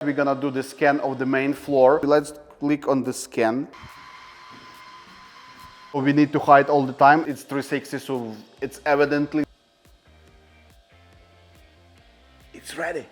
We're gonna do the scan of the main floor. Let's click on the scan. We need to hide all the time. It's 360, so it's evidently it's ready.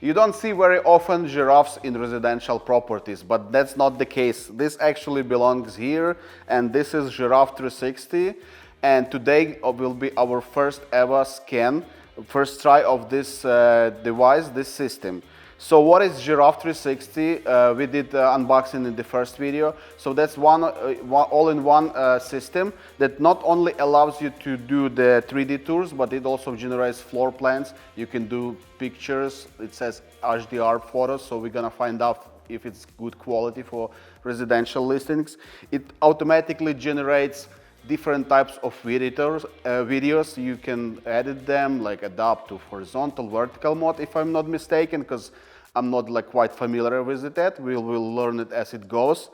You don't see very often giraffes in residential properties, but that's not the case. This actually belongs here, and this is Giraffe360. And today will be our first ever scan, first try of this device, this system. So what is Giraffe360? We did unboxing in the first video. So that's one all-in-one system that not only allows you to do the 3D tours, but it also generates floor plans. You can do pictures. It says HDR photos, so we're gonna find out if it's good quality for residential listings. It automatically generates different types of videos. You can edit them, like adapt to horizontal, vertical mode, if I'm not mistaken, because I'm not like quite familiar with it. We'll learn it as it goes.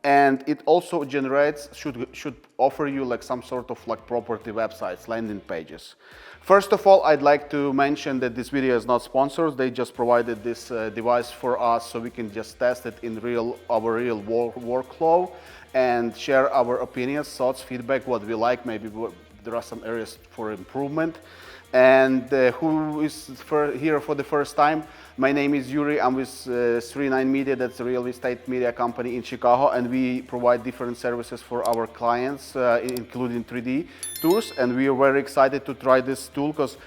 And it also generates, should offer you like some sort of like property websites, landing pages. First of all, I'd like to mention that this video is not sponsored. They just provided this device for us so we can just test it in our real workflow and share our opinions, thoughts, feedback, what we like. Maybe there are some areas for improvement. And who is here for the first time? My name is Yuri. I'm with 39 Media. That's a real estate media company in Chicago, and we provide different services for our clients, including 3D tours. And we are very excited to try this tool because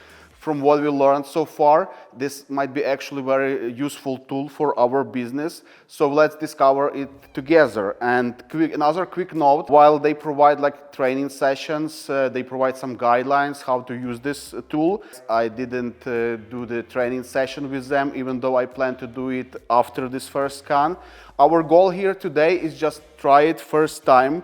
from what we learned so far, this might be actually a very useful tool for our business. So let's discover it together. And another quick note, while they provide like training sessions, they provide some guidelines how to use this tool. I didn't do the training session with them, even though I plan to do it after this first scan. Our goal here today is just try it first time.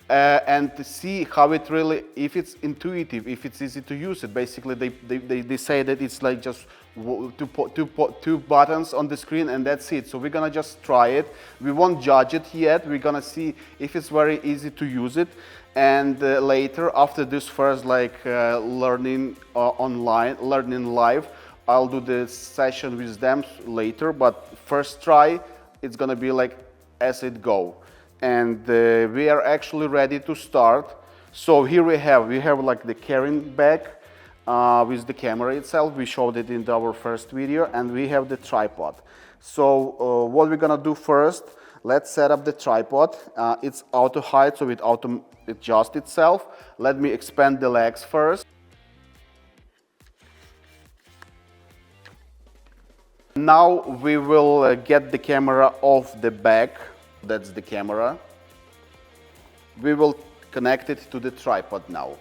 And to see how it really, if it's intuitive, if it's easy to use it. Basically, they say that it's like just two buttons on the screen and that's it. So we're gonna just try it. We won't judge it yet. We're gonna see if it's very easy to use it. And later, after this first learning online, learning live, I'll do the session with them later. But first try, it's gonna be like as it go. And we are actually ready to start. So here we have like the carrying bag with the camera itself. We showed it in our first video, and we have the tripod. So what we're gonna do first, let's set up the tripod. It's auto height, so it auto adjusts itself. Let me expand the legs first. Now we will get the camera off the back. That's the camera. We will connect it to the tripod now.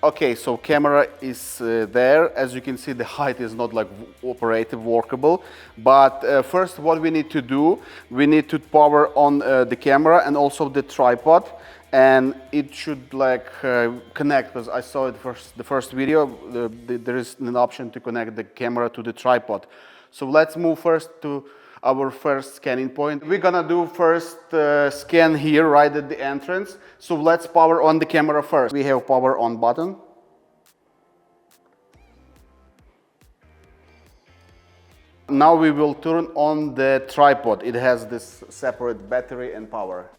Okay, so camera is there. As you can see, the height is not like operative, workable. But first, what we need to do, we need to power on the camera and also the tripod. And it should like connect, because I saw it the first video, there is an option to connect the camera to the tripod. So let's move first to our first scanning point. We're gonna do first scan here right at the entrance. So let's power on the camera first. We have power on button. Now we will turn on the tripod. It has this separate battery and power.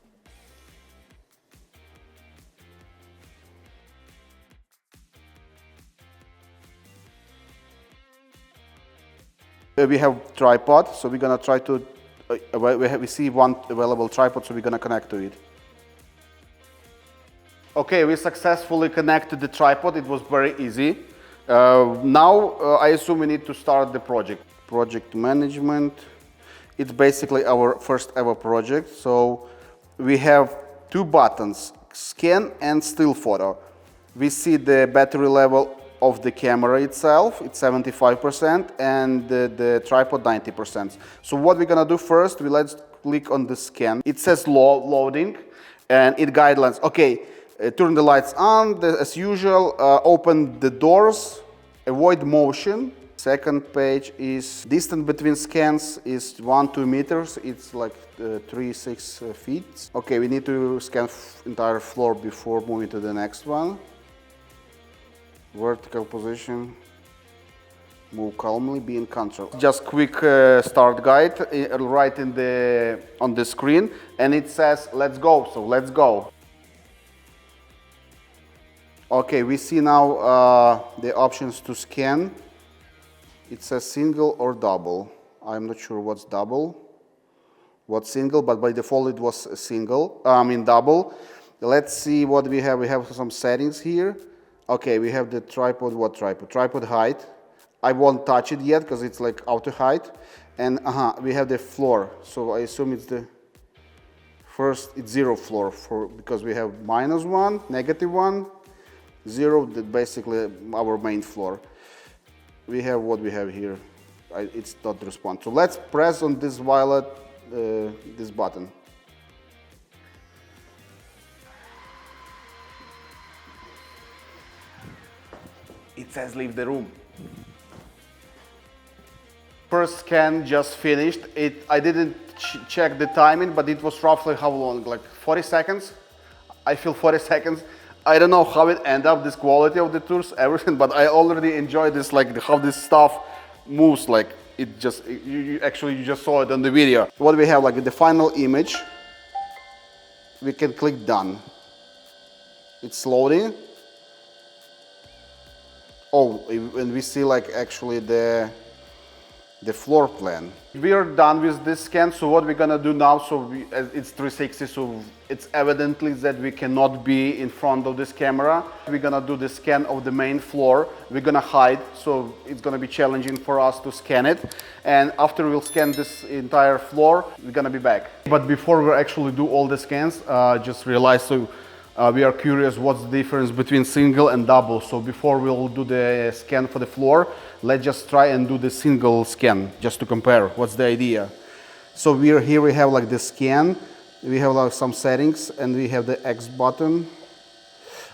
We have tripod, so we're gonna try to, we see one available tripod, so we're gonna connect to it. Okay, we successfully connected the tripod. It was very easy. Now I assume we need to start the project. Project management. It's basically our first ever project. So we have two buttons, scan and still photo. We see the battery level of the camera itself, it's 75%, and the tripod 90%. So what we're gonna do first, let's click on the scan. It says loading, and it guidelines. Okay, turn the lights on, as usual, open the doors, avoid motion. Second page is distance between scans is 1-2 meters. It's like 3-6 feet. Okay, we need to scan entire floor before moving to the next one. Vertical position. Move calmly, be in control. Just quick start guide right on the screen, and it says let's go. So let's go. Okay, we see now the options to scan. It says single or double. I'm not sure what's double, what's single, but by default it was single. Double. Let's see what we have. We have some settings here. Okay, we have the tripod. What tripod? Tripod height. I won't touch it yet because it's like auto height. And we have the floor. So I assume it's the first. It's zero floor because we have -1, -1. 0, that basically our main floor. We have what we have here. It's not respond. So let's press on this violet, this button. It says leave the room. First scan just finished. I didn't check the timing, but it was roughly how long? Like 40 seconds? I feel 40 seconds. I don't know how it ended up, this quality of the tours, everything, but I already enjoy this, like how this stuff moves, like it just, you just saw it on the video. What we have, like the final image, we can click done. It's loading. Oh, and we see like actually the floor plan. We are done with this scan, so what we're gonna do now, it's 360, so it's evidently that we cannot be in front of this camera. We're gonna do the scan of the main floor. We're gonna hide, so it's gonna be challenging for us to scan it. And after we'll scan this entire floor, we're gonna be back. But before we actually do all the scans, just realized, we are curious what's the difference between single and double. So before we'll do the scan for the floor, let's just try and do the single scan just to compare what's the idea. So we have like the scan, we have like some settings, and we have the X button.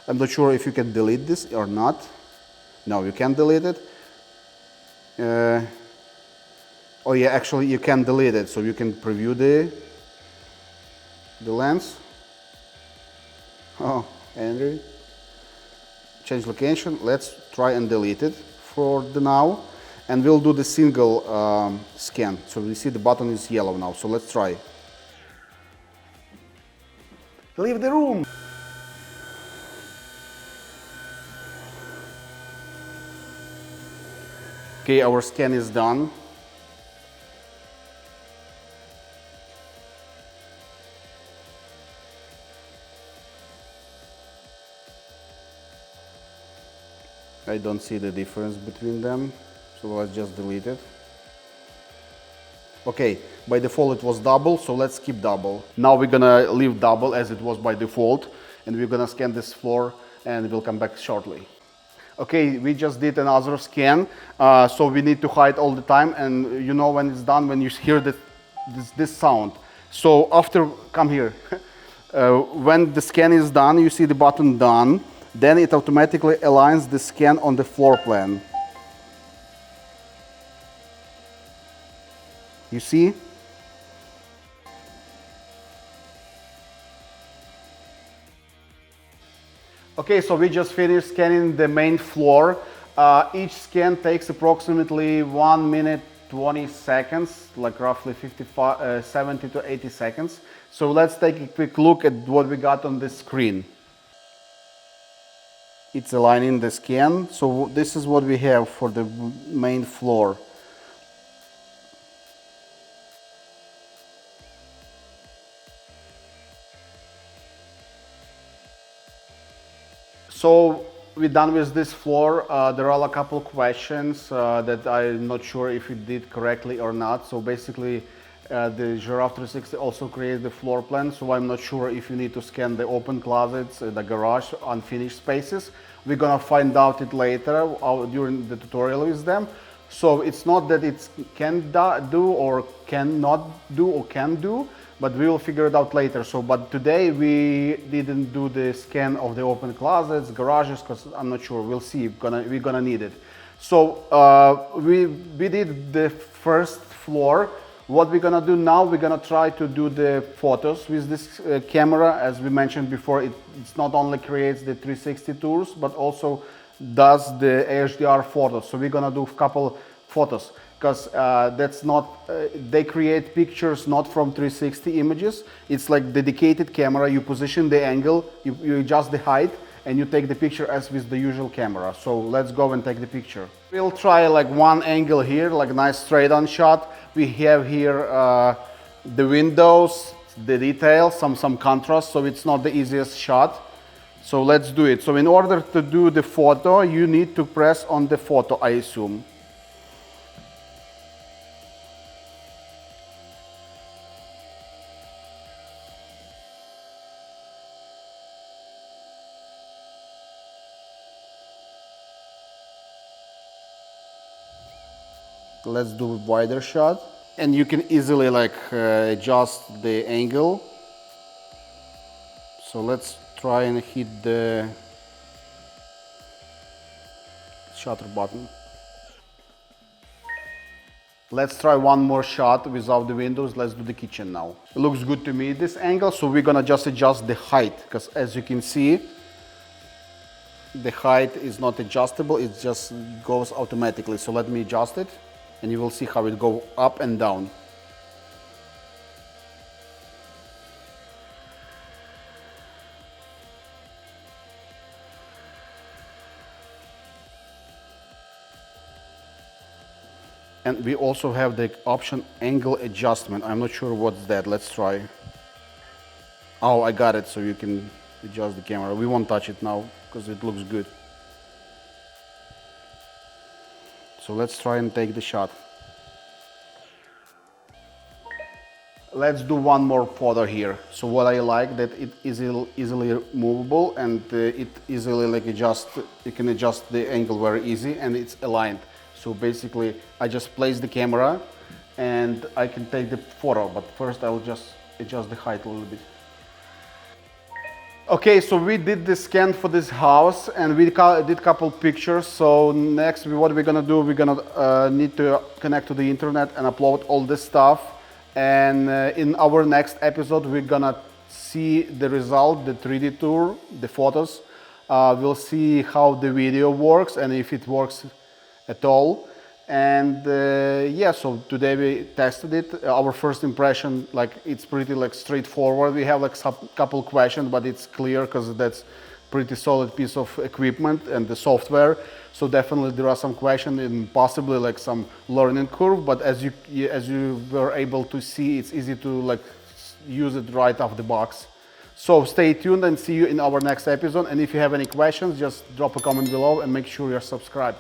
I'm not sure if you can delete this or not. No, you can't delete it. Oh yeah, actually you can delete it, so you can preview the lens. Oh, Andrew. Change location. Let's try and delete it for the now. And we'll do the single scan. So we see the button is yellow now. So let's try. Leave the room. Okay, our scan is done. I don't see the difference between them, so let's just delete it. Okay, by default it was double, so let's keep double. Now we're gonna leave double as it was by default, and we're gonna scan this floor, and we'll come back shortly. Okay, we just did another scan, so we need to hide all the time, and you know when it's done, when you hear this sound. So after, come here, when the scan is done, you see the button done. Then it automatically aligns the scan on the floor plan. You see? Okay, so we just finished scanning the main floor. Each scan takes approximately 1 minute 20 seconds, like roughly 70 to 80 seconds. So let's take a quick look at what we got on the screen. It's aligning the scan. So this is what we have for the main floor. So we're done with this floor. There are a couple questions that I'm not sure if we did correctly or not. So basically the Giraffe360 also creates the floor plan, so I'm not sure if you need to scan the open closets, the garage, unfinished spaces. We're gonna find out it later during the tutorial with them. So it's not that it can do or cannot do or can do, but we will figure it out later. So, but today we didn't do the scan of the open closets, garages, because I'm not sure. We'll see. We're gonna need it. So we did the first floor. What we're gonna do now, we're gonna try to do the photos with this camera. As we mentioned before, it's not only creates the 360 tours, but also does the HDR photos. So we're gonna do a couple photos because that's not, they create pictures not from 360 images. It's like dedicated camera. You position the angle, you adjust the height, and you take the picture as with the usual camera. So let's go and take the picture. We'll try like one angle here, like a nice straight on shot. We have here the windows, the detail, some contrast, so it's not the easiest shot. So let's do it. So in order to do the photo, you need to press on the photo, I assume. Let's do a wider shot. And you can easily like adjust the angle. So let's try and hit the shutter button. Let's try one more shot without the windows. Let's do the kitchen now. It looks good to me, this angle, so we're gonna just adjust the height, because as you can see, the height is not adjustable, it just goes automatically. So let me adjust it, and you will see how it goes up and down. And we also have the option angle adjustment. I'm not sure what's that. Let's try. Oh, I got it. So you can adjust the camera. We won't touch it now because it looks good. So let's try and take the shot. Let's do one more photo here. So what I like that it is easily movable, and it easily like you can adjust the angle very easy, and it's aligned. So basically I just place the camera and I can take the photo, but first I'll just adjust the height a little bit. Okay, so we did the scan for this house and we did a couple pictures. So next, what we're gonna do, we're gonna need to connect to the internet and upload all this stuff. And in our next episode, we're gonna see the result, the 3D tour, the photos. We'll see how the video works and if it works at all. And yeah, so today we tested it. Our first impression, like, it's pretty like straightforward. We have like some couple questions, but it's clear because that's pretty solid piece of equipment and the software. So definitely there are some questions and possibly like some learning curve, but as you were able to see, it's easy to like use it right off the box. So stay tuned and see you in our next episode. And if you have any questions, just drop a comment below and make sure you're subscribed.